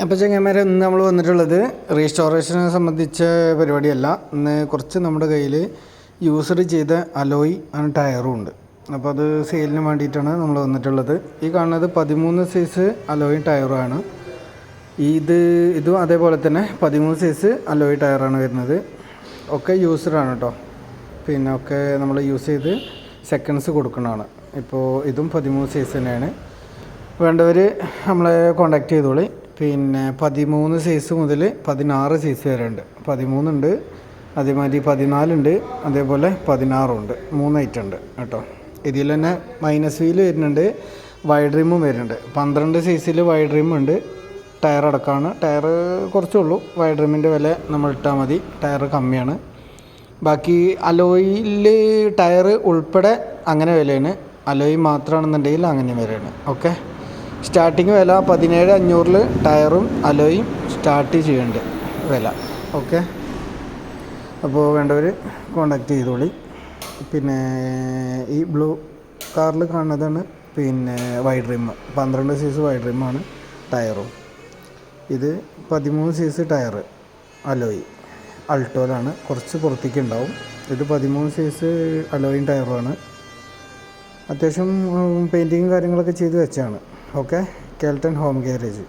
അപ്പോൾ ചങ്ങന്മാരെ ഇന്ന് നമ്മൾ വന്നിട്ടുള്ളത് റീസ്റ്റോറേഷനെ സംബന്ധിച്ച പരിപാടിയല്ല. ഇന്ന് കുറച്ച് നമ്മുടെ കയ്യിൽ യൂസർ ചെയ്ത അലോയ് ആണ് ടയറും ഉണ്ട്. അപ്പോൾ അത് സെയിലിന് വേണ്ടിയിട്ടാണ് നമ്മൾ വന്നിട്ടുള്ളത്. ഈ കാണുന്നത് 13 സൈസ് അലോയ് ടയറാണ്. ഇതും അതേപോലെ തന്നെ 13 സൈസ് അലോയ് ടയറാണ് വരുന്നത്. ഒക്കെ യൂസറാണ് കേട്ടോ. പിന്നെ ഒക്കെ നമ്മൾ യൂസ് ചെയ്ത് സെക്കൻഡ്സ് കൊടുക്കുന്നതാണ്. ഇപ്പോൾ ഇതും 13 സൈസ് തന്നെയാണ്. വേണ്ടവർ നമ്മളെ കോൺടാക്റ്റ് ചെയ്തോളി. പിന്നെ 13 സൈസ് മുതൽ 16 സൈസ് വരെ ഉണ്ട്. 13 ഉണ്ട്, അതേമാതിരി 14 ഉണ്ട്, അതേപോലെ 16 ഉണ്ട്. 3 ഐറ്റം ഉണ്ട് കേട്ടോ. ഇതിൽ തന്നെ മൈനസ് വീല് വരുന്നുണ്ട്, വൈഡ് റിമും വരുന്നുണ്ട്. 12 സൈസിൽ വൈഡ് റിം ഉണ്ട്. ടയർ അടക്കമാണ്. ടയർ കുറച്ചുള്ളൂ. വൈഡ് റിമിൻ്റെ വില നമ്മൾ ഇട്ടാൽ മതി. ടയർ കമ്മിയാണ്. ബാക്കി അലോയിൽ ടയർ ഉൾപ്പെടെ അങ്ങനെ വിലയാണ്. അലോയ് മാത്രമാണെന്നുണ്ടെങ്കിൽ അങ്ങനെ വിലയാണ്. ഓക്കെ, സ്റ്റാർട്ടിങ് വില 17,500 ടയറും അലോയും സ്റ്റാർട്ട് ചെയ്യേണ്ട വില. ഓക്കെ, അപ്പോൾ വേണ്ടവർ കോണ്ടാക്ട് ചെയ്തോളി. പിന്നെ ഈ ബ്ലൂ കാറിൽ കാണുന്നതാണ് പിന്നെ വൈഡ് റിം. 12 സൈസ് വൈഡ് റിമ്മാണ് ടയറും. ഇത് 13 സൈസ് ടയർ അലോയ് അൾട്ടോയിലാണ്. കുറച്ച് പുറത്തേക്ക് ഉണ്ടാവും. ഇത് 13 സൈസ് അലോയും ടയറുമാണ്. അത്യാവശ്യം പെയിൻറ്റിങ്ങും കാര്യങ്ങളൊക്കെ ചെയ്ത് വെച്ചാണ്. ഓക്കെ, കേൾട്ടൺ ഹോം ഗാരേജ്.